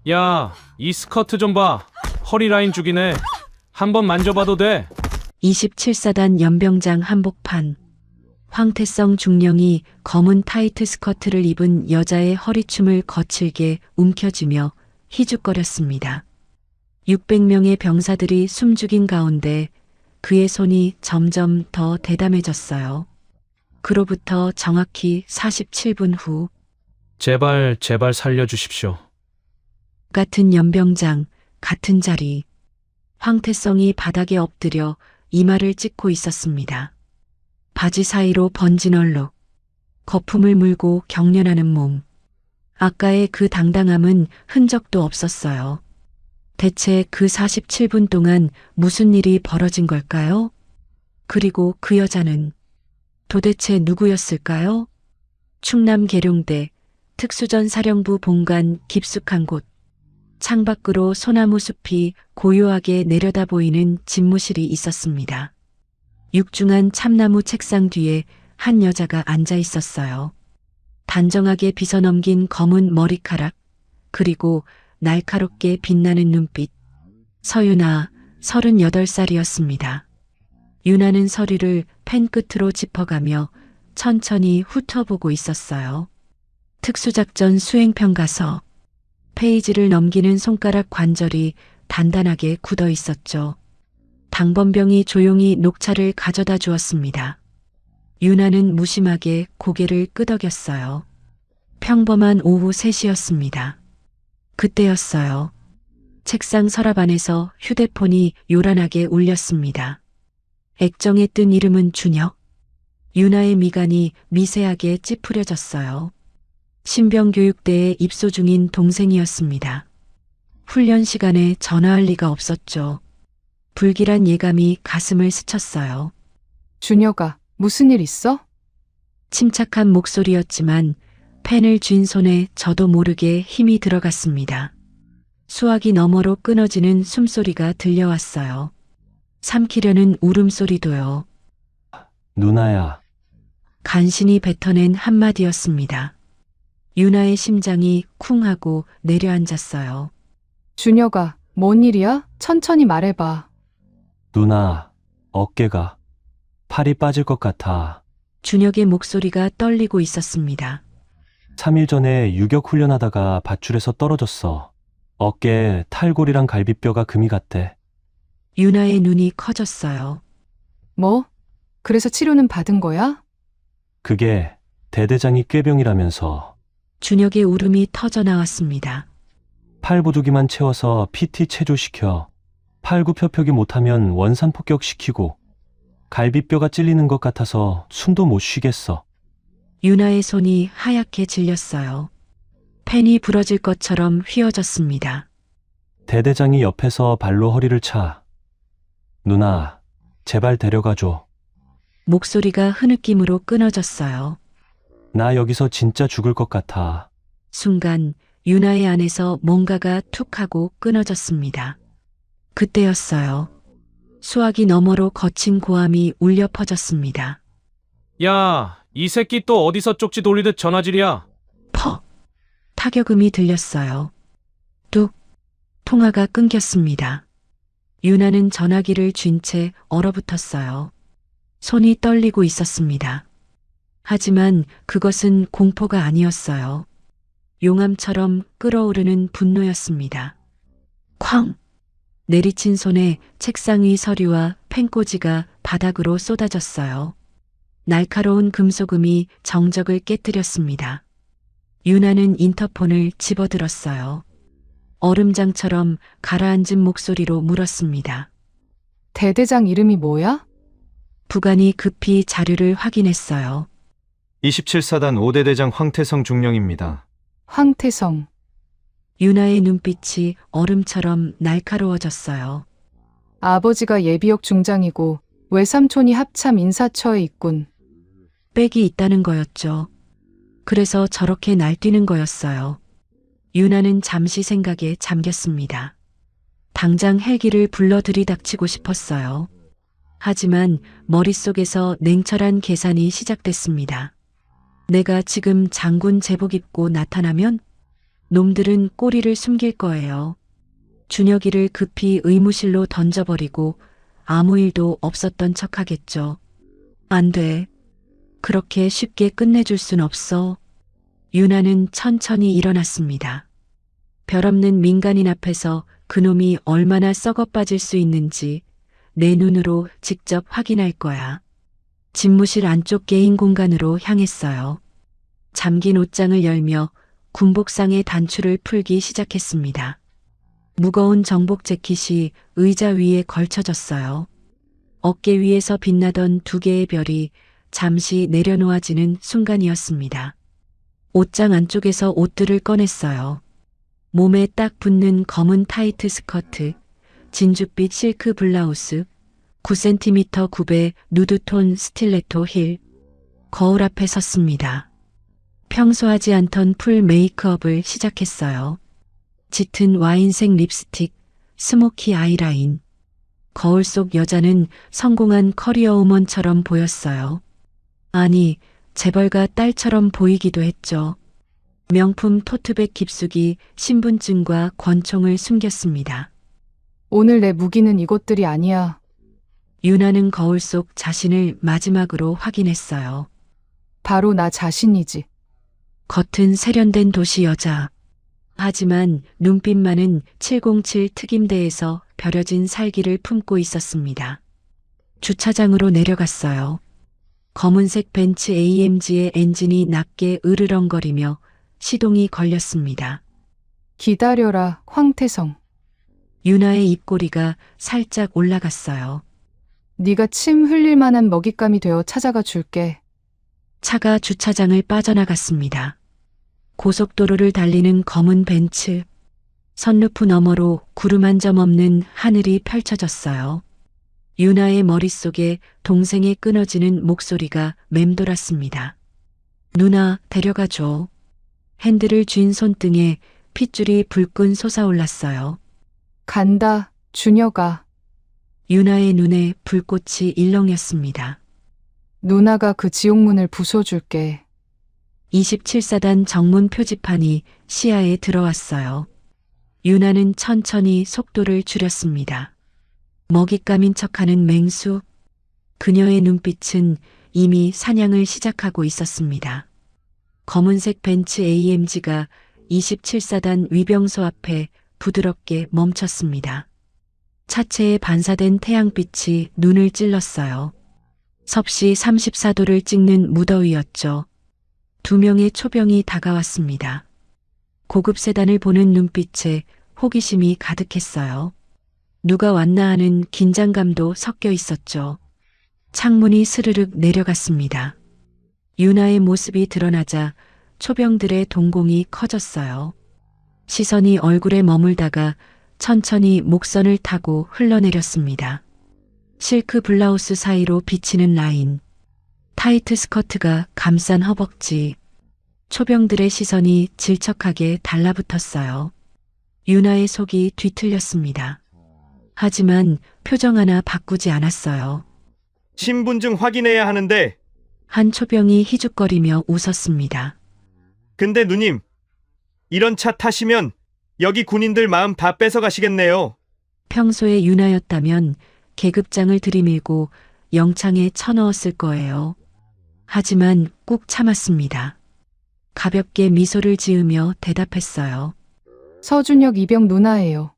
야, 이 스커트 좀 봐. 허리 라인 죽이네. 한번 만져봐도 돼. 27사단 연병장 한복판. 황태성 중령이 검은 타이트 스커트를 입은 여자의 허리춤을 거칠게 움켜쥐며 희죽거렸습니다. 600명의 병사들이 숨죽인 가운데 그의 손이 점점 더 대담해졌어요. 그로부터 정확히 47분 후 제발 살려주십시오. 같은 연병장, 같은 자리. 황태성이 바닥에 엎드려 이마를 찢고 있었습니다. 바지 사이로 번진 얼룩, 거품을 물고 경련하는 몸. 아까의 그 당당함은 흔적도 없었어요. 대체 그 47분 동안 무슨 일이 벌어진 걸까요? 그리고 그 여자는 도대체 누구였을까요? 충남 계룡대 특수전 사령부 본관 깊숙한 곳. 창밖으로 소나무 숲이 고요하게 내려다 보이는 집무실이 있었습니다. 육중한 참나무 책상 뒤에 한 여자가 앉아 있었어요. 단정하게 빗어넘긴 검은 머리카락, 그리고 날카롭게 빛나는 눈빛. 서유나, 38살이었습니다. 유나는 서류를 펜 끝으로 짚어가며 천천히 훑어보고 있었어요. 특수작전 수행평가서. 페이지를 넘기는 손가락 관절이 단단하게 굳어 있었죠. 당번병이 조용히 녹차를 가져다 주었습니다. 유나는 무심하게 고개를 끄덕였어요. 평범한 오후 3시였습니다. 그때였어요. 책상 서랍 안에서 휴대폰이 요란하게 울렸습니다. 액정에 뜬 이름은 준혁. 유나의 미간이 미세하게 찌푸려졌어요. 신병교육대에 입소 중인 동생이었습니다. 훈련 시간에 전화할 리가 없었죠. 불길한 예감이 가슴을 스쳤어요. 준혁아, 무슨 일 있어? 침착한 목소리였지만 펜을 쥔 손에 저도 모르게 힘이 들어갔습니다. 수화기 너머로 끊어지는 숨소리가 들려왔어요. 삼키려는 울음소리도요. 누나야. 간신히 뱉어낸 한마디였습니다. 유나의 심장이 쿵 하고 내려앉았어요. 준혁아, 뭔 일이야? 천천히 말해봐. 누나, 어깨가 팔이 빠질 것 같아. 준혁의 목소리가 떨리고 있었습니다. 3일 전에 유격 훈련하다가 밧줄에서 떨어졌어. 어깨에 탈골이랑 갈비뼈가 금이 갔대. 유나의 눈이 커졌어요. 뭐? 그래서 치료는 받은 거야? 그게 대대장이 꾀병이라면서. 준혁의 울음이 터져 나왔습니다. 팔부두기만 채워서 PT 체조시켜. 팔굽혀펴기 못하면 원산 폭격시키고. 갈비뼈가 찔리는 것 같아서 숨도 못 쉬겠어. 유나의 손이 하얗게 질렸어요. 펜이 부러질 것처럼 휘어졌습니다. 대대장이 옆에서 발로 허리를 차. 누나, 제발 데려가줘. 목소리가 흐느낌으로 끊어졌어요. 나 여기서 진짜 죽을 것 같아. 순간 유나의 안에서 뭔가가 툭 하고 끊어졌습니다. 그때였어요. 수화기 너머로 거친 고함이 울려 퍼졌습니다. 야, 이 새끼 또 어디서 쪽지 돌리듯 전화질이야. 퍽! 타격음이 들렸어요. 뚝! 통화가 끊겼습니다. 유나는 전화기를 쥔 채 얼어붙었어요. 손이 떨리고 있었습니다. 하지만 그것은 공포가 아니었어요. 용암처럼 끓어오르는 분노였습니다. 쾅! 내리친 손에 책상 위 서류와 펜꽂이가 바닥으로 쏟아졌어요. 날카로운 금속음이 정적을 깨뜨렸습니다. 유나는 인터폰을 집어들었어요. 얼음장처럼 가라앉은 목소리로 물었습니다. 대대장 이름이 뭐야? 부관이 급히 자료를 확인했어요. 27사단 5대 대장 황태성 중령입니다. 황태성. 유나의 눈빛이 얼음처럼 날카로워졌어요. 아버지가 예비역 중장이고 외삼촌이 합참 인사처에 있군. 빽이 있다는 거였죠. 그래서 저렇게 날뛰는 거였어요. 유나는 잠시 생각에 잠겼습니다. 당장 헬기를 불러 들이닥치고 싶었어요. 하지만 머릿속에서 냉철한 계산이 시작됐습니다. 내가 지금 장군 제복 입고 나타나면 놈들은 꼬리를 숨길 거예요. 준혁이를 급히 의무실로 던져버리고 아무 일도 없었던 척하겠죠. 안 돼. 그렇게 쉽게 끝내줄 순 없어. 유나는 천천히 일어났습니다. 별없는 민간인 앞에서 그놈이 얼마나 썩어 빠질 수 있는지 내 눈으로 직접 확인할 거야. 집무실 안쪽 개인 공간으로 향했어요. 잠긴 옷장을 열며 군복상의 단추를 풀기 시작했습니다. 무거운 정복 재킷이 의자 위에 걸쳐졌어요. 어깨 위에서 빛나던 두 개의 별이 잠시 내려놓아지는 순간이었습니다. 옷장 안쪽에서 옷들을 꺼냈어요. 몸에 딱 붙는 검은 타이트 스커트, 진주빛 실크 블라우스, 9cm 굽의 누드톤 스틸레토 힐, 거울 앞에 섰습니다. 평소 하지 않던 풀 메이크업을 시작했어요. 짙은 와인색 립스틱, 스모키 아이라인. 거울 속 여자는 성공한 커리어 우먼처럼 보였어요. 아니, 재벌가 딸처럼 보이기도 했죠. 명품 토트백 깊숙이 신분증과 권총을 숨겼습니다. 오늘 내 무기는 이것들이 아니야. 유나는 거울 속 자신을 마지막으로 확인했어요. 바로 나 자신이지. 겉은 세련된 도시 여자. 하지만 눈빛만은 707 특임대에서 벼려진 살기를 품고 있었습니다. 주차장으로 내려갔어요. 검은색 벤츠 AMG의 엔진이 낮게 으르렁거리며 시동이 걸렸습니다. 기다려라, 황태성. 유나의 입꼬리가 살짝 올라갔어요. 네가 침 흘릴 만한 먹잇감이 되어 찾아가 줄게. 차가 주차장을 빠져나갔습니다. 고속도로를 달리는 검은 벤츠. 선루프 너머로 구름 한 점 없는 하늘이 펼쳐졌어요. 유나의 머릿속에 동생의 끊어지는 목소리가 맴돌았습니다. 누나, 데려가줘. 핸들을 쥔 손등에 핏줄이 불끈 솟아올랐어요. 간다, 준혁아. 유나의 눈에 불꽃이 일렁였습니다. 누나가 그 지옥문을 부숴줄게. 27사단 정문 표지판이 시야에 들어왔어요. 유나는 천천히 속도를 줄였습니다. 먹잇감인 척하는 맹수. 그녀의 눈빛은 이미 사냥을 시작하고 있었습니다. 검은색 벤츠 AMG가 27사단 위병소 앞에 부드럽게 멈췄습니다. 차체에 반사된 태양빛이 눈을 찔렀어요. 섭씨 34도를 찍는 무더위였죠. 두 명의 초병이 다가왔습니다. 고급 세단을 보는 눈빛에 호기심이 가득했어요. 누가 왔나 하는 긴장감도 섞여 있었죠. 창문이 스르륵 내려갔습니다. 유나의 모습이 드러나자 초병들의 동공이 커졌어요. 시선이 얼굴에 머물다가 천천히 목선을 타고 흘러내렸습니다. 실크 블라우스 사이로 비치는 라인, 타이트 스커트가 감싼 허벅지. 초병들의 시선이 질척하게 달라붙었어요. 유나의 속이 뒤틀렸습니다. 하지만 표정 하나 바꾸지 않았어요. 신분증 확인해야 하는데. 한 초병이 희죽거리며 웃었습니다. 근데 누님, 이런 차 타시면 여기 군인들 마음 다 뺏어가시겠네요. 평소에 유나였다면 계급장을 들이밀고 영창에 쳐넣었을 거예요. 하지만 꾹 참았습니다. 가볍게 미소를 지으며 대답했어요. 서준혁 이병 누나예요.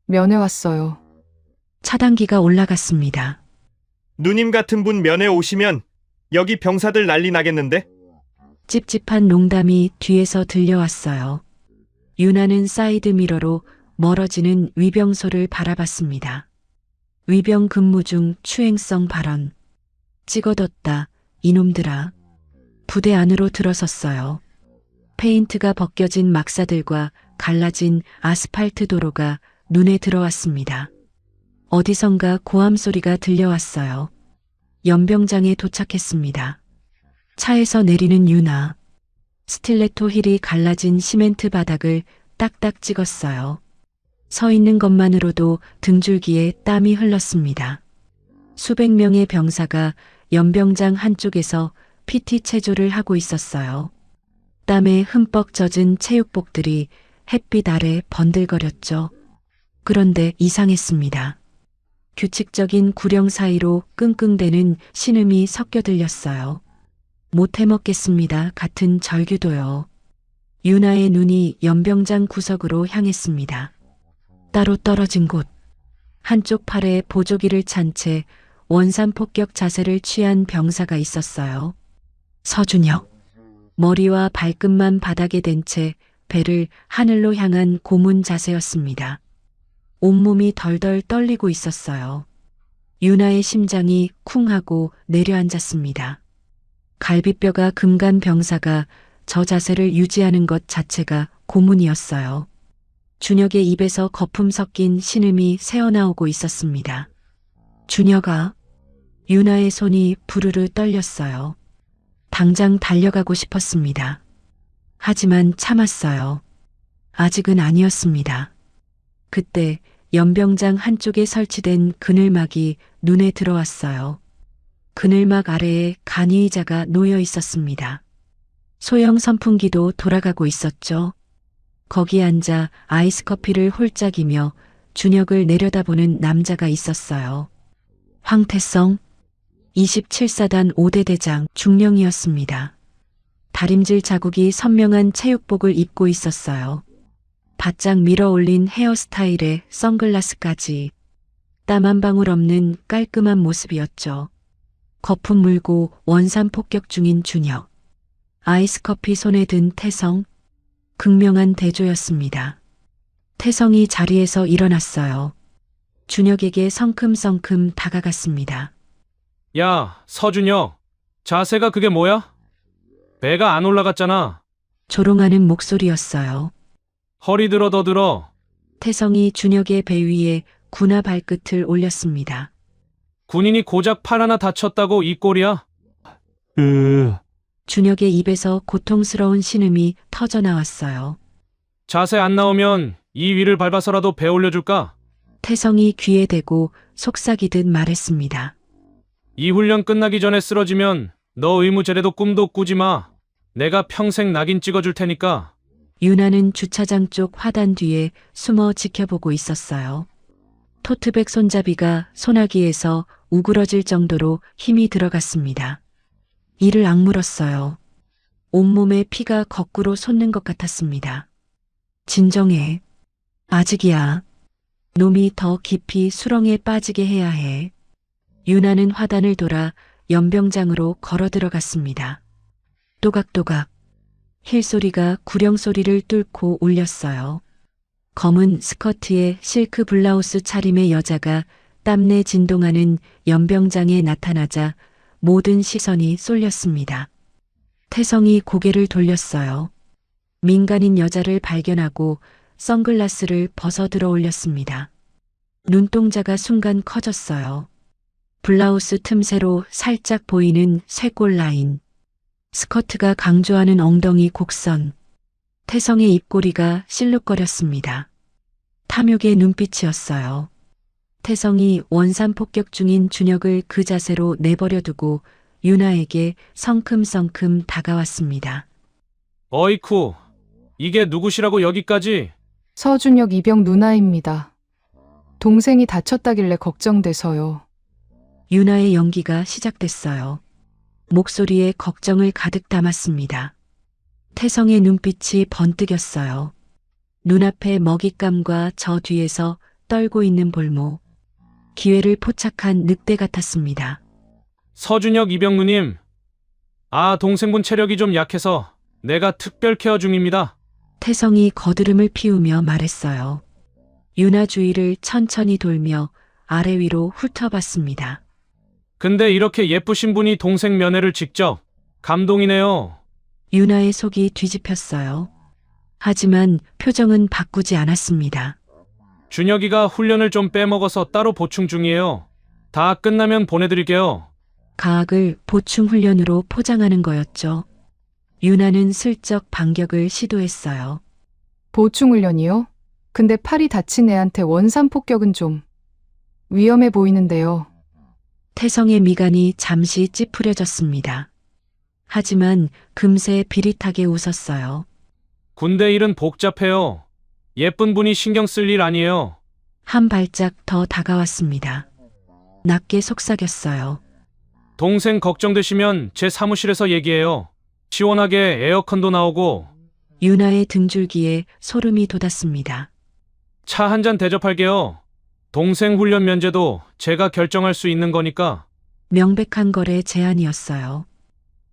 면회 왔어요. 차단기가 올라갔습니다. 누님 같은 분 면회 오시면 여기 병사들 난리 나겠는데? 찝찝한 농담이 뒤에서 들려왔어요. 유나는 사이드 미러로 멀어지는 위병소를 바라봤습니다. 위병 근무 중 추행성 발언. 찍어뒀다, 이놈들아. 부대 안으로 들어섰어요. 페인트가 벗겨진 막사들과 갈라진 아스팔트 도로가 눈에 들어왔습니다. 어디선가 고함 소리가 들려왔어요. 연병장에 도착했습니다. 차에서 내리는 유나. 스틸레토 힐이 갈라진 시멘트 바닥을 딱딱 찍었어요. 서 있는 것만으로도 등줄기에 땀이 흘렀습니다. 수백 명의 병사가 연병장 한쪽에서 PT 체조를 하고 있었어요. 땀에 흠뻑 젖은 체육복들이 햇빛 아래 번들거렸죠. 그런데 이상했습니다. 규칙적인 구령 사이로 끙끙대는 신음이 섞여 들렸어요. 못 해먹겠습니다 같은 절규도요. 유나의 눈이 연병장 구석으로 향했습니다. 따로 떨어진 곳. 한쪽 팔에 보조기를 찬 채 원산폭격 자세를 취한 병사가 있었어요. 서준혁. 머리와 발끝만 바닥에 댄 채 배를 하늘로 향한 고문 자세였습니다. 온몸이 덜덜 떨리고 있었어요. 유나의 심장이 쿵 하고 내려앉았습니다. 갈비뼈가 금간 병사가 저 자세를 유지하는 것 자체가 고문이었어요. 준혁의 입에서 거품 섞인 신음이 새어나오고 있었습니다. 준혁아. 유나의 손이 부르르 떨렸어요. 당장 달려가고 싶었습니다. 하지만 참았어요. 아직은 아니었습니다. 그때 연병장 한쪽에 설치된 그늘막이 눈에 들어왔어요. 그늘막 아래에 간이의자가 놓여 있었습니다. 소형 선풍기도 돌아가고 있었죠. 거기 앉아 아이스 커피를 홀짝이며 준혁을 내려다보는 남자가 있었어요. 황태성, 27사단 5대 대장 중령이었습니다. 다림질 자국이 선명한 체육복을 입고 있었어요. 바짝 밀어올린 헤어스타일에 선글라스까지 땀 한 방울 없는 깔끔한 모습이었죠. 거품 물고 원산 폭격 중인 준혁. 아이스커피 손에 든 태성. 극명한 대조였습니다. 태성이 자리에서 일어났어요. 준혁에게 성큼성큼 다가갔습니다. 야, 서준혁. 자세가 그게 뭐야? 배가 안 올라갔잖아. 조롱하는 목소리였어요. 허리 들어 더 들어. 태성이 준혁의 배 위에 군화 발끝을 올렸습니다. 군인이 고작 팔 하나 다쳤다고 이 꼴이야? 준혁의 입에서 고통스러운 신음이 터져 나왔어요. 자세 안 나오면 이 위를 밟아서라도 배 올려줄까? 태성이 귀에 대고 속삭이듯 말했습니다. 이 훈련 끝나기 전에 쓰러지면 너 의무제래도 꿈도 꾸지 마. 내가 평생 낙인 찍어줄 테니까. 유나는 주차장 쪽 화단 뒤에 숨어 지켜보고 있었어요. 토트백 손잡이가 소나기에서 우그러질 정도로 힘이 들어갔습니다. 이를 악물었어요. 온몸에 피가 거꾸로 솟는 것 같았습니다. 진정해. 아직이야. 놈이 더 깊이 수렁에 빠지게 해야 해. 유나는 화단을 돌아 연병장으로 걸어 들어갔습니다. 또각또각. 힐 소리가 구령 소리를 뚫고 울렸어요. 검은 스커트에 실크 블라우스 차림의 여자가 땀내 진동하는 연병장에 나타나자 모든 시선이 쏠렸습니다. 태성이 고개를 돌렸어요. 민간인 여자를 발견하고 선글라스를 벗어 들어 올렸습니다. 눈동자가 순간 커졌어요. 블라우스 틈새로 살짝 보이는 쇄골 라인. 스커트가 강조하는 엉덩이 곡선. 태성의 입꼬리가 실룩거렸습니다. 탐욕의 눈빛이었어요. 태성이 원산 폭격 중인 준혁을 그 자세로 내버려 두고 유나에게 성큼성큼 다가왔습니다. 어이쿠. 이게 누구시라고 여기까지? 서준혁 이병 누나입니다. 동생이 다쳤다길래 걱정돼서요. 유나의 연기가 시작됐어요. 목소리에 걱정을 가득 담았습니다. 태성의 눈빛이 번뜩였어요. 눈앞에 먹잇감과 저 뒤에서 떨고 있는 볼목. 기회를 포착한 늑대 같았습니다. 서준혁 이병 누님. 동생분 체력이 좀 약해서 내가 특별 케어 중입니다. 태성이 거드름을 피우며 말했어요. 유나 주위를 천천히 돌며 아래 위로 훑어봤습니다. 근데 이렇게 예쁘신 분이 동생 면회를 직접. 감동이네요. 유나의 속이 뒤집혔어요. 하지만 표정은 바꾸지 않았습니다. 준혁이가 훈련을 좀 빼먹어서 따로 보충 중이에요. 다 끝나면 보내드릴게요. 가학을 보충 훈련으로 포장하는 거였죠. 유나는 슬쩍 반격을 시도했어요. 보충훈련이요? 근데 팔이 다친 애한테 원산 폭격은 좀 위험해 보이는데요. 태성의 미간이 잠시 찌푸려졌습니다. 하지만 금세 비릿하게 웃었어요. 군대 일은 복잡해요. 예쁜 분이 신경 쓸 일 아니에요. 한 발짝 더 다가왔습니다. 낮게 속삭였어요. 동생 걱정되시면 제 사무실에서 얘기해요. 시원하게 에어컨도 나오고 유나의 등줄기에 소름이 돋았습니다. 차 한 잔 대접할게요. 동생 훈련 면제도 제가 결정할 수 있는 거니까. 명백한 거래 제안이었어요.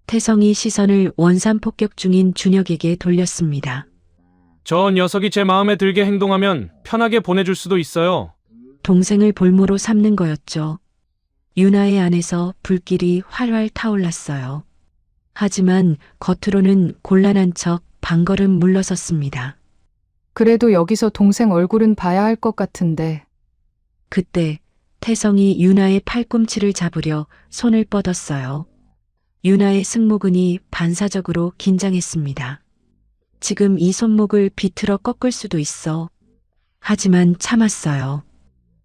태성이 시선을 원산 폭격 중인 준혁에게 돌렸습니다. 저 녀석이 제 마음에 들게 행동하면 편하게 보내줄 수도 있어요. 동생을 볼모로 삼는 거였죠. 유나의 안에서 불길이 활활 타올랐어요. 하지만 겉으로는 곤란한 척 방걸음 물러섰습니다. 그래도 여기서 동생 얼굴은 봐야 할 것 같은데. 그때 태성이 유나의 팔꿈치를 잡으려 손을 뻗었어요. 유나의 승모근이 반사적으로 긴장했습니다. 지금 이 손목을 비틀어 꺾을 수도 있어. 하지만 참았어요.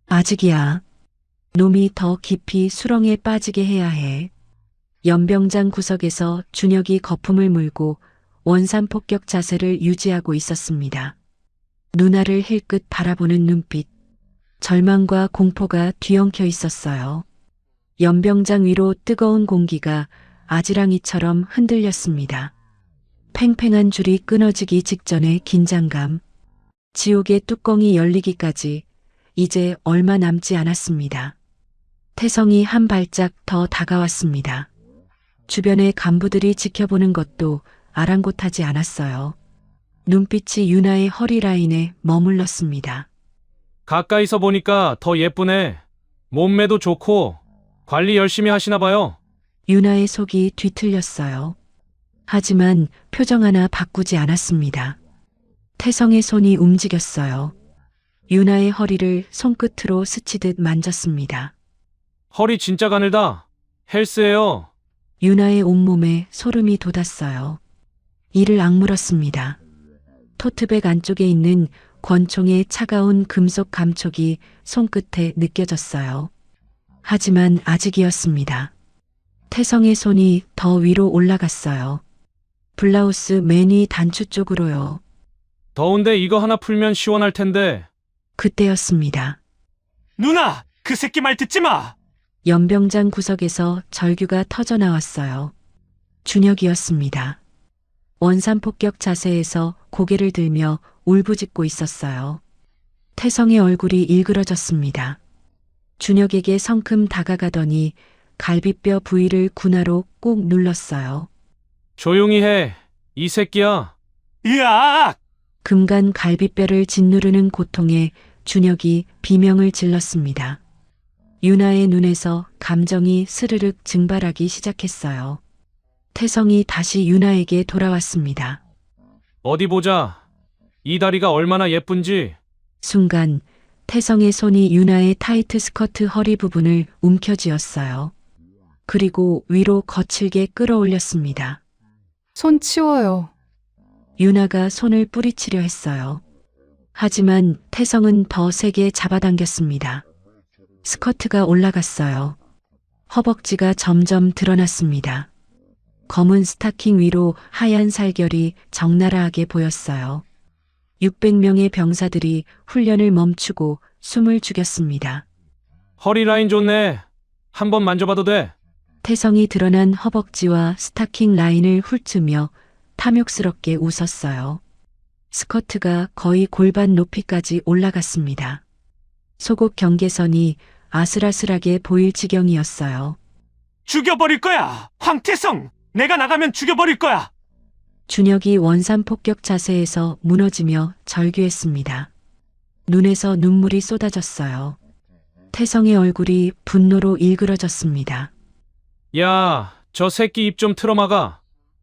아직이야. 놈이 더 깊이 수렁에 빠지게 해야 해. 연병장 구석에서 준혁이 거품을 물고 원산 폭격 자세를 유지하고 있었습니다. 누나를 힐끗 바라보는 눈빛. 절망과 공포가 뒤엉켜 있었어요. 연병장 위로 뜨거운 공기가 아지랑이처럼 흔들렸습니다. 팽팽한 줄이 끊어지기 직전의 긴장감. 지옥의 뚜껑이 열리기까지 이제 얼마 남지 않았습니다. 태성이 한 발짝 더 다가왔습니다. 주변의 간부들이 지켜보는 것도 아랑곳하지 않았어요. 눈빛이 유나의 허리 라인에 머물렀습니다. 가까이서 보니까 더 예쁘네. 몸매도 좋고 관리 열심히 하시나 봐요. 유나의 속이 뒤틀렸어요. 하지만 표정 하나 바꾸지 않았습니다. 태성의 손이 움직였어요. 유나의 허리를 손끝으로 스치듯 만졌습니다. 허리 진짜 가늘다. 헬스예요. 유나의 온몸에 소름이 돋았어요. 이를 악물었습니다. 토트백 안쪽에 있는 권총의 차가운 금속 감촉이 손끝에 느껴졌어요. 하지만 아직이었습니다. 태성의 손이 더 위로 올라갔어요. 블라우스 매니 단추 쪽으로요. 더운데 이거 하나 풀면 시원할 텐데. 그때였습니다. 누나, 그 새끼 말 듣지 마. 연병장 구석에서 절규가 터져 나왔어요. 준혁이었습니다. 원산 폭격 자세에서 고개를 들며 울부짖고 있었어요. 태성의 얼굴이 일그러졌습니다. 준혁에게 성큼 다가가더니 갈비뼈 부위를 군화로 꾹 눌렀어요. 조용히 해. 이 새끼야. 으악! 금간 갈비뼈를 짓누르는 고통에 준혁이 비명을 질렀습니다. 유나의 눈에서 감정이 스르륵 증발하기 시작했어요. 태성이 다시 유나에게 돌아왔습니다. 어디 보자. 이 다리가 얼마나 예쁜지. 순간 태성의 손이 유나의 타이트 스커트 허리 부분을 움켜쥐었어요. 그리고 위로 거칠게 끌어올렸습니다. 손 치워요. 유나가 손을 뿌리치려 했어요. 하지만 태성은 더 세게 잡아당겼습니다. 스커트가 올라갔어요. 허벅지가 점점 드러났습니다. 검은 스타킹 위로 하얀 살결이 적나라하게 보였어요. 600명의 병사들이 훈련을 멈추고 숨을 죽였습니다. 허리 라인 좋네. 한번 만져봐도 돼. 태성이 드러난 허벅지와 스타킹 라인을 훑으며 탐욕스럽게 웃었어요. 스커트가 거의 골반 높이까지 올라갔습니다. 속옷 경계선이 아슬아슬하게 보일 지경이었어요. 죽여버릴 거야. 황태성, 내가 나가면 죽여버릴 거야. 준혁이 원산 폭격 자세에서 무너지며 절규했습니다. 눈에서 눈물이 쏟아졌어요. 태성의 얼굴이 분노로 일그러졌습니다. 야, 저 새끼 입 좀 틀어막아.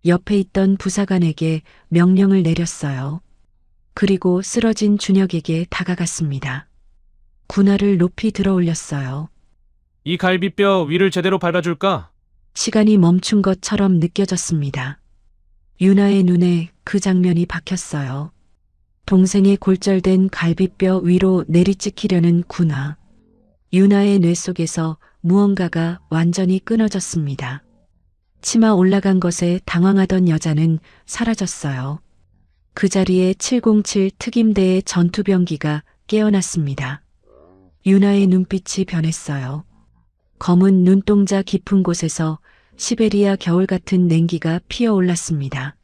옆에 있던 부사관에게 명령을 내렸어요. 그리고 쓰러진 준혁에게 다가갔습니다. 군화를 높이 들어 올렸어요. 이 갈비뼈 위를 제대로 밟아줄까? 시간이 멈춘 것처럼 느껴졌습니다. 유나의 눈에 그 장면이 박혔어요. 동생의 골절된 갈비뼈 위로 내리찍히려는 군화. 유나의 뇌 속에서 무언가가 완전히 끊어졌습니다. 치마 올라간 것에 당황하던 여자는 사라졌어요. 그 자리에 707 특임대의 전투병기가 깨어났습니다. 유나의 눈빛이 변했어요. 검은 눈동자 깊은 곳에서 시베리아 겨울 같은 냉기가 피어올랐습니다.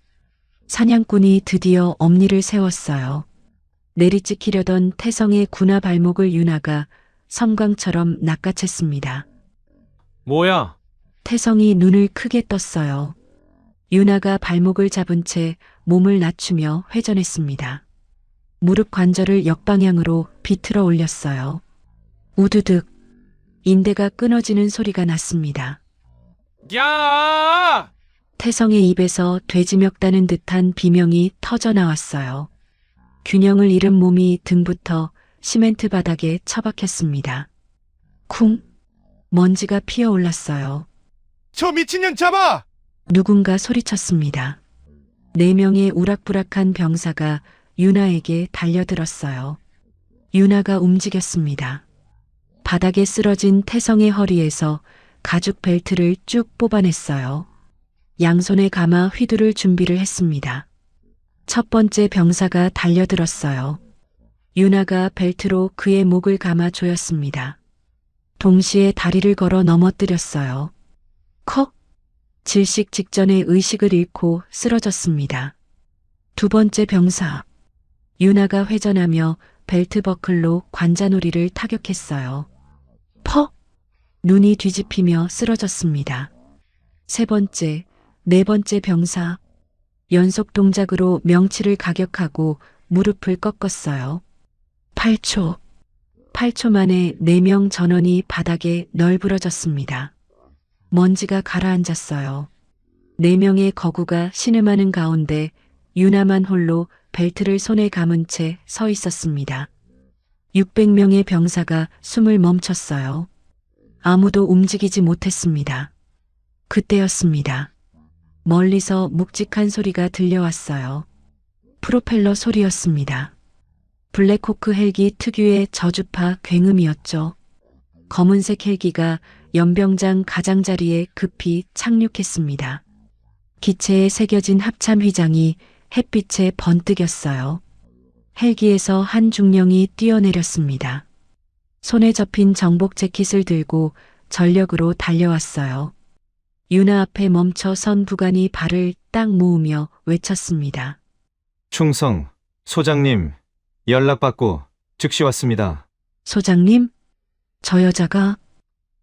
사냥꾼이 드디어 엄니를 세웠어요. 내리찍히려던 태성의 군화 발목을 유나가 섬광처럼 낚아챘습니다. 뭐야? 태성이 눈을 크게 떴어요. 유나가 발목을 잡은 채 몸을 낮추며 회전했습니다. 무릎 관절을 역방향으로 비틀어 올렸어요. 우두득, 인대가 끊어지는 소리가 났습니다. 야! 태성의 입에서 돼지 멱다는 듯한 비명이 터져 나왔어요. 균형을 잃은 몸이 등부터 시멘트 바닥에 처박혔습니다. 쿵! 먼지가 피어올랐어요. 저 미친년 잡아! 누군가 소리쳤습니다. 4명의 우락부락한 병사가 유나에게 달려들었어요. 유나가 움직였습니다. 바닥에 쓰러진 태성의 허리에서 가죽 벨트를 쭉 뽑아냈어요. 양손에 감아 휘두를 준비를 했습니다. 첫 번째 병사가 달려들었어요. 유나가 벨트로 그의 목을 감아 조였습니다. 동시에 다리를 걸어 넘어뜨렸어요. 컥! 질식 직전에 의식을 잃고 쓰러졌습니다. 두 번째 병사. 유나가 회전하며 벨트 버클로 관자놀이를 타격했어요. 퍽! 눈이 뒤집히며 쓰러졌습니다. 세 번째, 네 번째 병사. 연속 동작으로 명치를 가격하고 무릎을 꺾었어요. 8초. 8초 만에 4명 전원이 바닥에 널브러졌습니다. 먼지가 가라앉았어요. 4명의 거구가 신음하는 가운데 유나만 홀로 벨트를 손에 감은 채 서 있었습니다. 600명의 병사가 숨을 멈췄어요. 아무도 움직이지 못했습니다. 그때였습니다. 멀리서 묵직한 소리가 들려왔어요. 프로펠러 소리였습니다. 블랙호크 헬기 특유의 저주파 굉음이었죠. 검은색 헬기가 연병장 가장자리에 급히 착륙했습니다. 기체에 새겨진 합참 휘장이 햇빛에 번뜩였어요. 헬기에서 한 중령이 뛰어내렸습니다. 손에 접힌 정복 재킷을 들고 전력으로 달려왔어요. 유나 앞에 멈춰 선 부관이 발을 딱 모으며 외쳤습니다. 충성, 소장님, 연락받고 즉시 왔습니다. 소장님? 저 여자가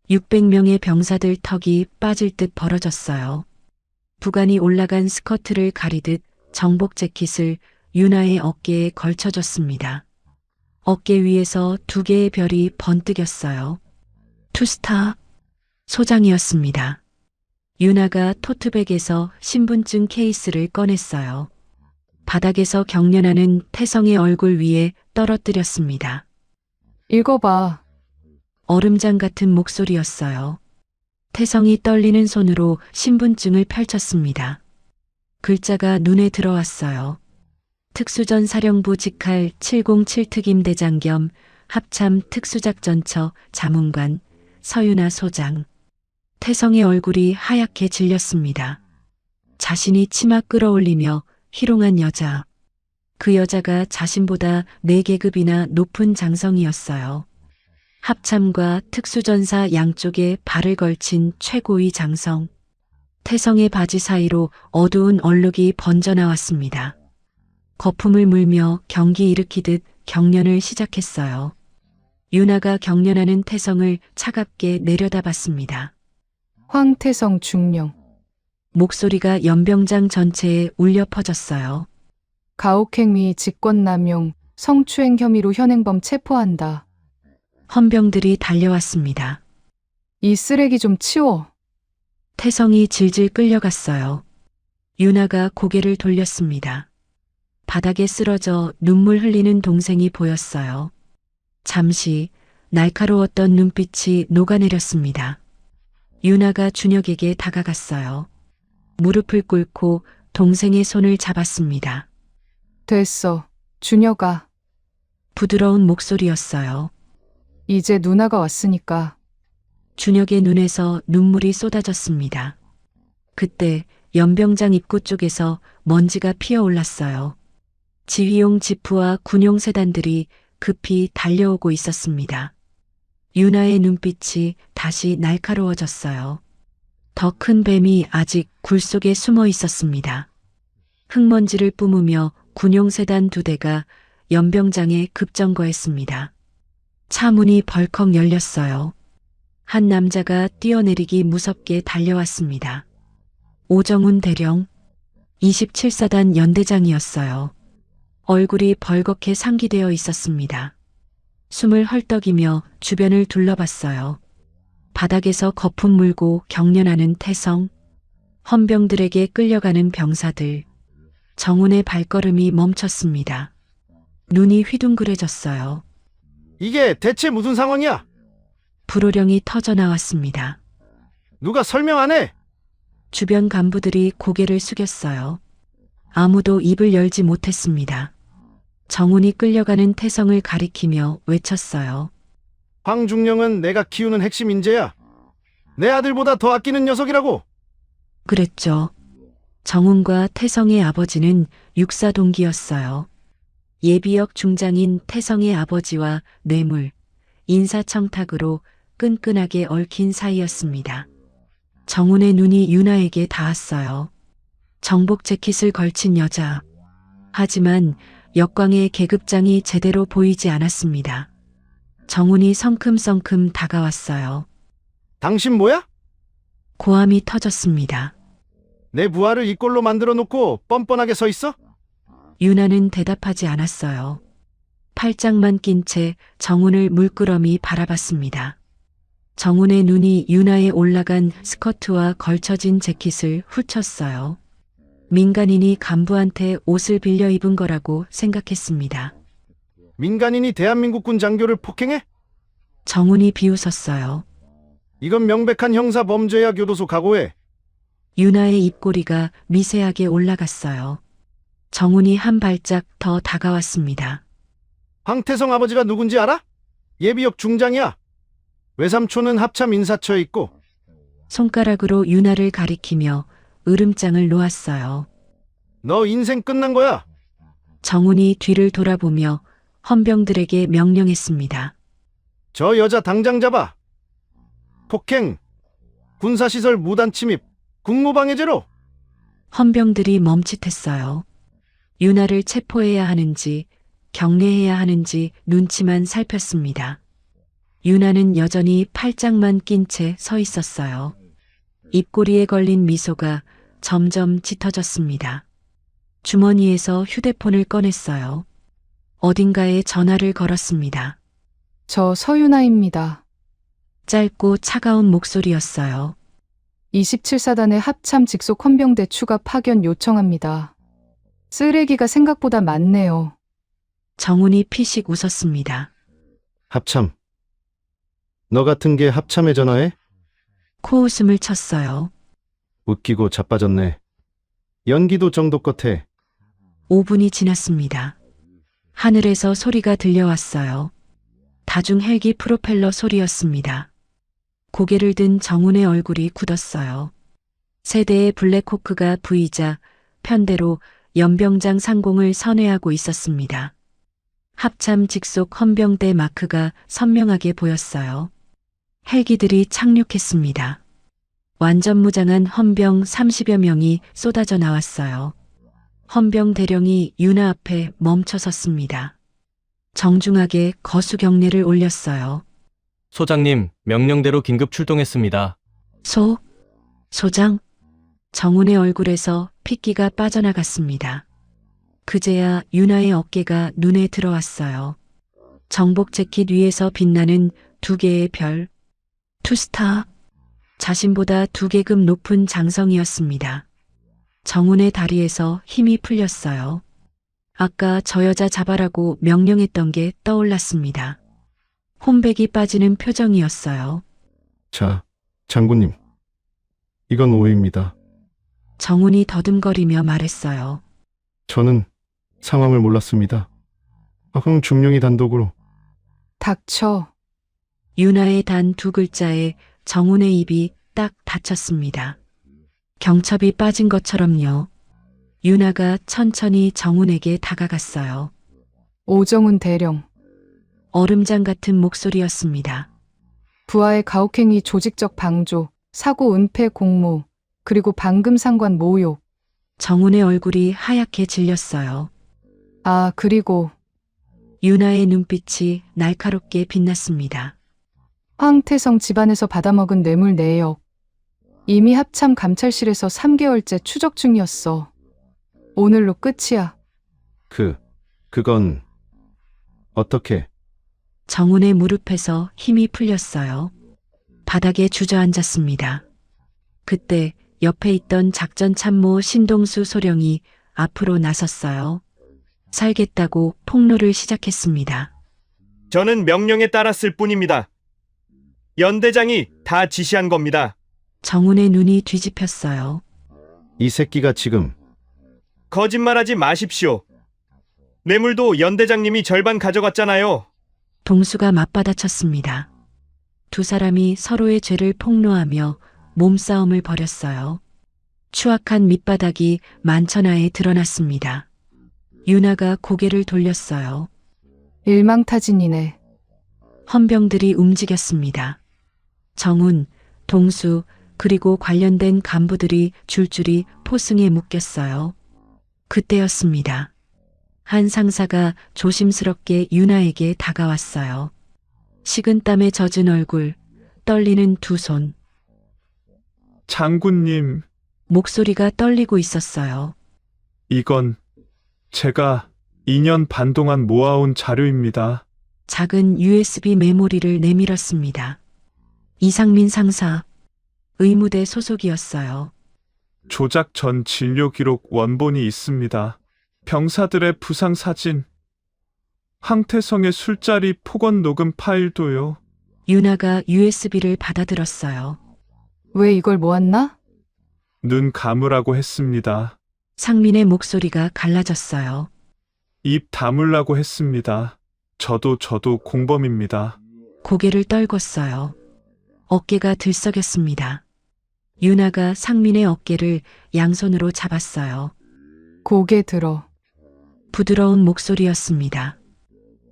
600명의 병사들 턱이 빠질 듯 벌어졌어요. 부관이 올라간 스커트를 가리듯 정복 재킷을 유나의 어깨에 걸쳐줬습니다. 어깨 위에서 2개의 별이 번뜩였어요. 투스타 소장이었습니다. 유나가 토트백에서 신분증 케이스를 꺼냈어요. 바닥에서 경련하는 태성의 얼굴 위에 떨어뜨렸습니다. 읽어봐. 얼음장 같은 목소리였어요. 태성이 떨리는 손으로 신분증을 펼쳤습니다. 글자가 눈에 들어왔어요. 특수전 사령부 직할 707 특임대장 겸 합참 특수작전처 자문관 서유나 소장. 태성의 얼굴이 하얗게 질렸습니다. 자신이 치마 끌어올리며 희롱한 여자. 그 여자가 자신보다 4계급이나 높은 장성이었어요. 합참과 특수전사 양쪽에 발을 걸친 최고위 장성. 태성의 바지 사이로 어두운 얼룩이 번져나왔습니다. 거품을 물며 경기 일으키듯 경련을 시작했어요. 유나가 경련하는 태성을 차갑게 내려다봤습니다. 황태성 중령. 목소리가 연병장 전체에 울려 퍼졌어요. 가혹행위 직권남용, 성추행 혐의로 현행범 체포한다. 헌병들이 달려왔습니다. 이 쓰레기 좀 치워. 태성이 질질 끌려갔어요. 유나가 고개를 돌렸습니다. 바닥에 쓰러져 눈물 흘리는 동생이 보였어요. 잠시 날카로웠던 눈빛이 녹아내렸습니다. 유나가 준혁에게 다가갔어요. 무릎을 꿇고 동생의 손을 잡았습니다. 됐어. 준혁아. 부드러운 목소리였어요. 이제 누나가 왔으니까. 준혁의 눈에서 눈물이 쏟아졌습니다. 그때 연병장 입구 쪽에서 먼지가 피어올랐어요. 지휘용 지프와 군용 세단들이 급히 달려오고 있었습니다. 유나의 눈빛이 다시 날카로워졌어요. 더 큰 뱀이 아직 굴 속에 숨어 있었습니다. 흙먼지를 뿜으며 군용 세단 2대가 연병장에 급정거했습니다. 차 문이 벌컥 열렸어요. 한 남자가 뛰어내리기 무섭게 달려왔습니다. 오정훈 대령, 27사단 연대장이었어요. 얼굴이 벌겋게 상기되어 있었습니다. 숨을 헐떡이며 주변을 둘러봤어요. 바닥에서 거품 물고 경련하는 태성, 헌병들에게 끌려가는 병사들. 정훈의 발걸음이 멈췄습니다. 눈이 휘둥그레졌어요. 이게 대체 무슨 상황이야? 불호령이 터져 나왔습니다. 누가 설명 안 해? 주변 간부들이 고개를 숙였어요. 아무도 입을 열지 못했습니다. 정훈이 끌려가는 태성을 가리키며 외쳤어요. 황중령은 내가 키우는 핵심 인재야. 내 아들보다 더 아끼는 녀석이라고. 그랬죠. 정훈과 태성의 아버지는 육사 동기였어요. 예비역 중장인 태성의 아버지와 뇌물, 인사청탁으로 끈끈하게 얽힌 사이였습니다. 정훈의 눈이 유나에게 닿았어요. 정복 재킷을 걸친 여자. 하지만 역광의 계급장이 제대로 보이지 않았습니다. 정훈이 성큼성큼 다가왔어요. 당신 뭐야? 고함이 터졌습니다. 내 부하를 이 꼴로 만들어 놓고 뻔뻔하게 서 있어? 유나는 대답하지 않았어요. 팔짱만 낀 채 정훈을 물끄러미 바라봤습니다. 정훈의 눈이 유나에 올라간 스커트와 걸쳐진 재킷을 훑었어요. 민간인이 간부한테 옷을 빌려 입은 거라고 생각했습니다. 민간인이 대한민국군 장교를 폭행해? 정훈이 비웃었어요. 이건 명백한 형사 범죄야. 교도소 각오해. 유나의 입꼬리가 미세하게 올라갔어요. 정훈이 한 발짝 더 다가왔습니다. 황태성 아버지가 누군지 알아? 예비역 중장이야. 외삼촌은 합참 인사처에 있고. 손가락으로 유나를 가리키며 으름장을 놓았어요. 너 인생 끝난 거야. 정훈이 뒤를 돌아보며 헌병들에게 명령했습니다. 저 여자 당장 잡아. 폭행, 군사시설 무단 침입, 국무방해죄로. 헌병들이 멈칫했어요. 유나를 체포해야 하는지 경례해야 하는지 눈치만 살폈습니다. 유나는 여전히 팔짱만 낀 채 서 있었어요. 입꼬리에 걸린 미소가 점점 짙어졌습니다. 주머니에서 휴대폰을 꺼냈어요. 어딘가에 전화를 걸었습니다. 저 서유나입니다. 짧고 차가운 목소리였어요. 27사단의 합참 직속 헌병대 추가 파견 요청합니다. 쓰레기가 생각보다 많네요. 정훈이 피식 웃었습니다. 합참. 너 같은 게 합참에 전화해? 코웃음을 쳤어요. 웃기고 자빠졌네. 연기도 정도껏 해. 5분이 지났습니다. 하늘에서 소리가 들려왔어요. 다중 헬기 프로펠러 소리였습니다. 고개를 든 정훈의 얼굴이 굳었어요. 세 대의 블랙호크가 부이자 편대로 연병장 상공을 선회하고 있었습니다. 합참 직속 헌병대 마크가 선명하게 보였어요. 헬기들이 착륙했습니다. 완전 무장한 헌병 30여 명이 쏟아져 나왔어요. 헌병 대령이 유나 앞에 멈춰 섰습니다. 정중하게 거수 경례를 올렸어요. 소장님, 명령대로 긴급 출동했습니다. 소장? 정훈의 얼굴에서 핏기가 빠져나갔습니다. 그제야 유나의 어깨가 눈에 들어왔어요. 정복 재킷 위에서 빛나는 2개의 별. 투스타. 자신보다 2계급 높은 장성이었습니다. 정훈의 다리에서 힘이 풀렸어요. 아까 저 여자 잡아라고 명령했던 게 떠올랐습니다. 혼백이 빠지는 표정이었어요. 자, 장군님. 이건 오해입니다. 정훈이 더듬거리며 말했어요. 저는 상황을 몰랐습니다. 황중령이 단독으로. 닥쳐. 유나의 단 2글자에 정훈의 입이 딱 닫혔습니다. 경첩이 빠진 것처럼요. 유나가 천천히 정훈에게 다가갔어요. 오정훈 대령. 얼음장 같은 목소리였습니다. 부하의 가혹행위 조직적 방조, 사고 은폐 공모, 그리고 방금 상관 모욕. 정훈의 얼굴이 하얗게 질렸어요. 아, 그리고 유나의 눈빛이 날카롭게 빛났습니다. 황태성 집안에서 받아먹은 뇌물 내역. 이미 합참 감찰실에서 3개월째 추적 중이었어. 오늘로 끝이야. 그건 어떻게? 정훈의 무릎에서 힘이 풀렸어요. 바닥에 주저앉았습니다. 그때 옆에 있던 작전참모 신동수 소령이 앞으로 나섰어요. 살겠다고 폭로를 시작했습니다. 저는 명령에 따랐을 뿐입니다. 연대장이 다 지시한 겁니다. 정훈의 눈이 뒤집혔어요. 이 새끼가 지금 거짓말하지 마십시오. 뇌물도 연대장님이 절반 가져갔잖아요. 동수가 맞받아쳤습니다. 두 사람이 서로의 죄를 폭로하며 몸싸움을 벌였어요. 추악한 밑바닥이 만천하에 드러났습니다. 유나가 고개를 돌렸어요. 일망타진이네. 헌병들이 움직였습니다. 정훈, 동수, 그리고 관련된 간부들이 줄줄이 포승에 묶였어요. 그때였습니다. 한 상사가 조심스럽게 유나에게 다가왔어요. 식은땀에 젖은 얼굴, 떨리는 두 손. 장군님, 목소리가 떨리고 있었어요. 이건 제가 2년 반 동안 모아온 자료입니다. 작은 USB 메모리를 내밀었습니다. 이상민 상사, 의무대 소속이었어요. 조작 전 진료 기록 원본이 있습니다. 병사들의 부상 사진, 황태성의 술자리 폭언 녹음 파일도요. 유나가 USB를 받아들었어요. 왜 이걸 모았나? 눈 감으라고 했습니다. 상민의 목소리가 갈라졌어요. 입 다물라고 했습니다. 저도 공범입니다. 고개를 떨궜어요. 어깨가 들썩였습니다. 유나가 상민의 어깨를 양손으로 잡았어요. 고개 들어. 부드러운 목소리였습니다.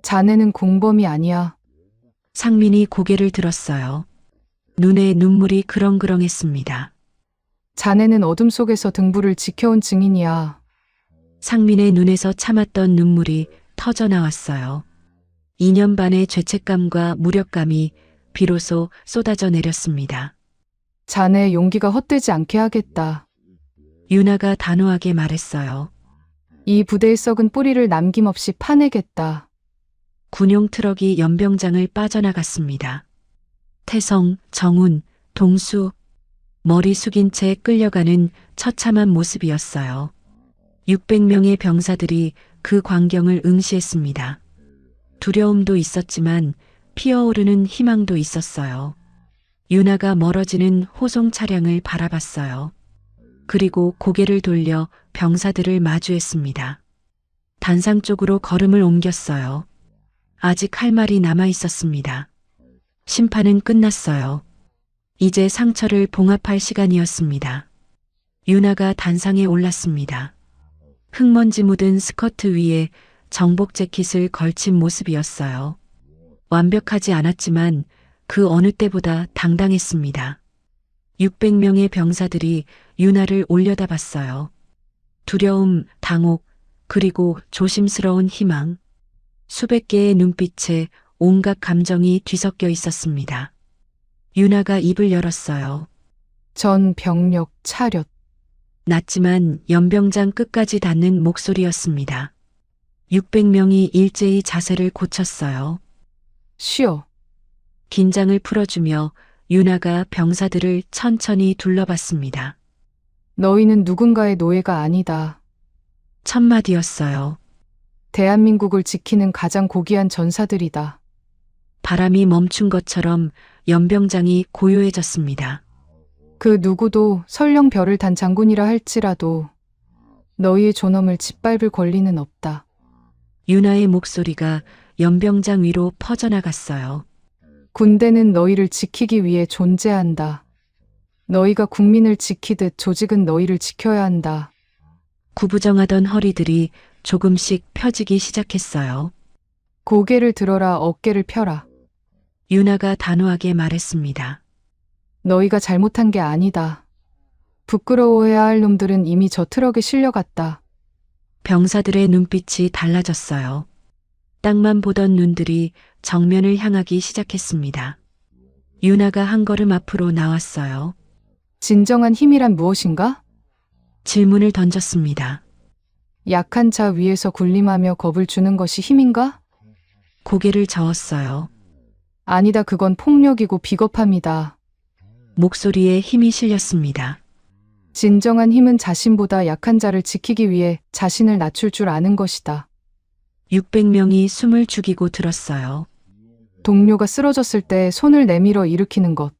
자네는 공범이 아니야. 상민이 고개를 들었어요. 눈에 눈물이 그렁그렁했습니다. 자네는 어둠 속에서 등불을 지켜온 증인이야. 상민의 눈에서 참았던 눈물이 터져 나왔어요. 2년 반의 죄책감과 무력감이 비로소 쏟아져 내렸습니다. 자네의 용기가 헛되지 않게 하겠다. 유나가 단호하게 말했어요. 이 부대의 썩은 뿌리를 남김없이 파내겠다. 군용 트럭이 연병장을 빠져나갔습니다. 태성, 정훈, 동수, 머리 숙인 채 끌려가는 처참한 모습이었어요. 600명의 병사들이 그 광경을 응시했습니다. 두려움도 있었지만 피어오르는 희망도 있었어요. 유나가 멀어지는 호송 차량을 바라봤어요. 그리고 고개를 돌려 병사들을 마주했습니다. 단상 쪽으로 걸음을 옮겼어요. 아직 할 말이 남아 있었습니다. 심판은 끝났어요. 이제 상처를 봉합할 시간이었습니다. 유나가 단상에 올랐습니다. 흙먼지 묻은 스커트 위에 정복 재킷을 걸친 모습이었어요. 완벽하지 않았지만 그 어느 때보다 당당했습니다. 600명의 병사들이 유나를 올려다봤어요. 두려움, 당혹, 그리고 조심스러운 희망. 수백 개의 눈빛에 온갖 감정이 뒤섞여 있었습니다. 유나가 입을 열었어요. 전 병력 차렷. 낮지만 연병장 끝까지 닿는 목소리였습니다. 600명이 일제히 자세를 고쳤어요. 쉬어. 긴장을 풀어주며 유나가 병사들을 천천히 둘러봤습니다. 너희는 누군가의 노예가 아니다. 첫마디였어요. 대한민국을 지키는 가장 고귀한 전사들이다. 바람이 멈춘 것처럼 연병장이 고요해졌습니다. 그 누구도 설령 별을 단 장군이라 할지라도 너희의 존엄을 짓밟을 권리는 없다. 유나의 목소리가 연병장 위로 퍼져나갔어요. 군대는 너희를 지키기 위해 존재한다. 너희가 국민을 지키듯 조직은 너희를 지켜야 한다. 구부정하던 허리들이 조금씩 펴지기 시작했어요. 고개를 들어라, 어깨를 펴라. 유나가 단호하게 말했습니다. 너희가 잘못한 게 아니다. 부끄러워해야 할 놈들은 이미 저 트럭에 실려갔다. 병사들의 눈빛이 달라졌어요. 땅만 보던 눈들이 정면을 향하기 시작했습니다. 유나가 한 걸음 앞으로 나왔어요. 진정한 힘이란 무엇인가? 질문을 던졌습니다. 약한 자 위에서 군림하며 겁을 주는 것이 힘인가? 고개를 저었어요. 아니다, 그건 폭력이고 비겁함이다. 목소리에 힘이 실렸습니다. 진정한 힘은 자신보다 약한 자를 지키기 위해 자신을 낮출 줄 아는 것이다. 600명이 숨을 죽이고 들었어요. 동료가 쓰러졌을 때 손을 내밀어 일으키는 것.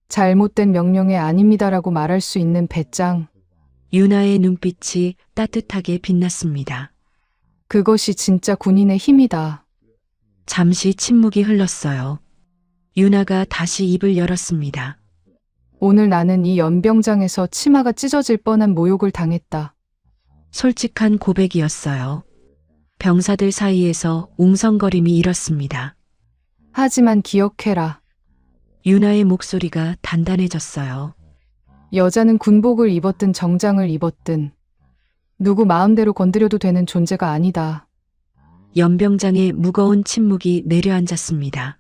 잘못된 명령에 아닙니다라고 말할 수 있는 배짱. 유나의 눈빛이 따뜻하게 빛났습니다. 그것이 진짜 군인의 힘이다. 잠시 침묵이 흘렀어요. 유나가 다시 입을 열었습니다. 오늘 나는 이 연병장에서 치마가 찢어질 뻔한 모욕을 당했다. 솔직한 고백이었어요. 병사들 사이에서 웅성거림이 일었습니다. 하지만 기억해라. 유나의 목소리가 단단해졌어요. 여자는 군복을 입었든 정장을 입었든 누구 마음대로 건드려도 되는 존재가 아니다. 연병장에 무거운 침묵이 내려앉았습니다.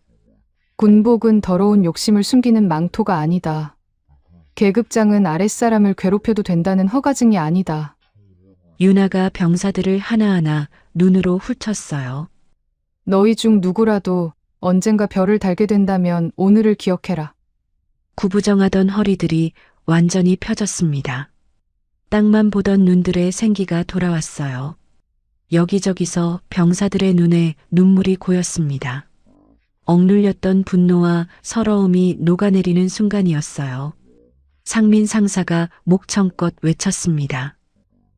군복은 더러운 욕심을 숨기는 망토가 아니다. 계급장은 아랫사람을 괴롭혀도 된다는 허가증이 아니다. 유나가 병사들을 하나하나 눈으로 훑었어요. 너희 중 누구라도 언젠가 별을 달게 된다면 오늘을 기억해라. 구부정하던 허리들이 완전히 펴졌습니다. 땅만 보던 눈들의 생기가 돌아왔어요. 여기저기서 병사들의 눈에 눈물이 고였습니다. 억눌렸던 분노와 서러움이 녹아내리는 순간이었어요. 상민 상사가 목청껏 외쳤습니다.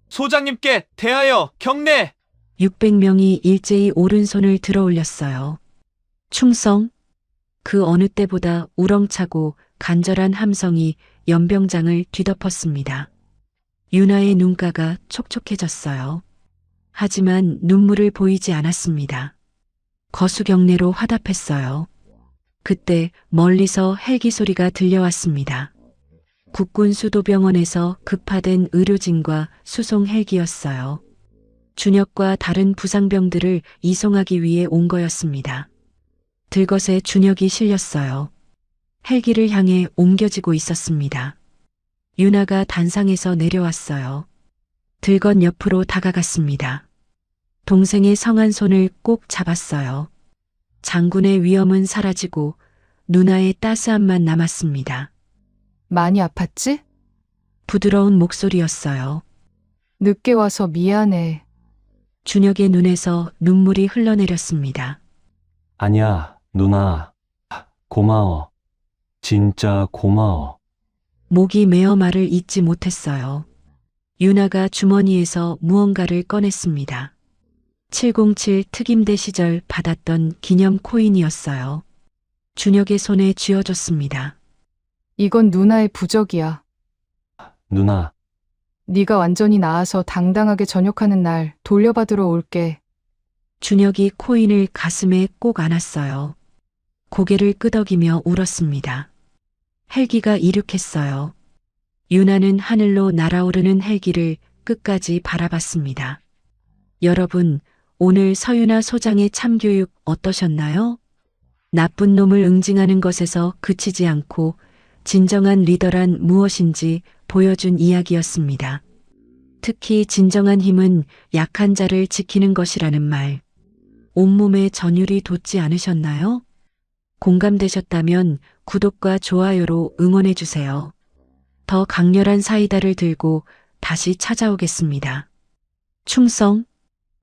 소장님께 대하여 경례! 600명이 일제히 오른손을 들어 올렸어요. 충성? 그 어느 때보다 우렁차고 간절한 함성이 연병장을 뒤덮었습니다. 유나의 눈가가 촉촉해졌어요. 하지만 눈물을 보이지 않았습니다. 거수경례로 화답했어요. 그때 멀리서 헬기 소리가 들려왔습니다. 국군 수도병원에서 급파된 의료진과 수송 헬기였어요. 준혁과 다른 부상병들을 이송하기 위해 온 거였습니다. 들것에 준혁이 실렸어요. 헬기를 향해 옮겨지고 있었습니다. 유나가 단상에서 내려왔어요. 들것 옆으로 다가갔습니다. 동생의 성한 손을 꼭 잡았어요. 장군의 위험은 사라지고 누나의 따스함만 남았습니다. 많이 아팠지? 부드러운 목소리였어요. 늦게 와서 미안해. 준혁의 눈에서 눈물이 흘러내렸습니다. 아니야, 누나. 고마워. 진짜 고마워. 목이 메어 말을 잇지 못했어요. 유나가 주머니에서 무언가를 꺼냈습니다. 707 특임대 시절 받았던 기념 코인이었어요. 준혁의 손에 쥐어줬습니다. 이건 누나의 부적이야. 누나, 네가 완전히 나아서 당당하게 전역하는 날 돌려받으러 올게. 준혁이 코인을 가슴에 꼭 안았어요. 고개를 끄덕이며 울었습니다. 헬기가 이륙했어요. 유나는 하늘로 날아오르는 헬기를 끝까지 바라봤습니다. 여러분, 오늘 서유나 소장의 참교육 어떠셨나요? 나쁜 놈을 응징하는 것에서 그치지 않고 진정한 리더란 무엇인지 보여준 이야기였습니다. 특히 진정한 힘은 약한 자를 지키는 것이라는 말. 온몸에 전율이 돋지 않으셨나요? 공감되셨다면 구독과 좋아요로 응원해주세요. 더 강렬한 사이다를 들고 다시 찾아오겠습니다. 충성!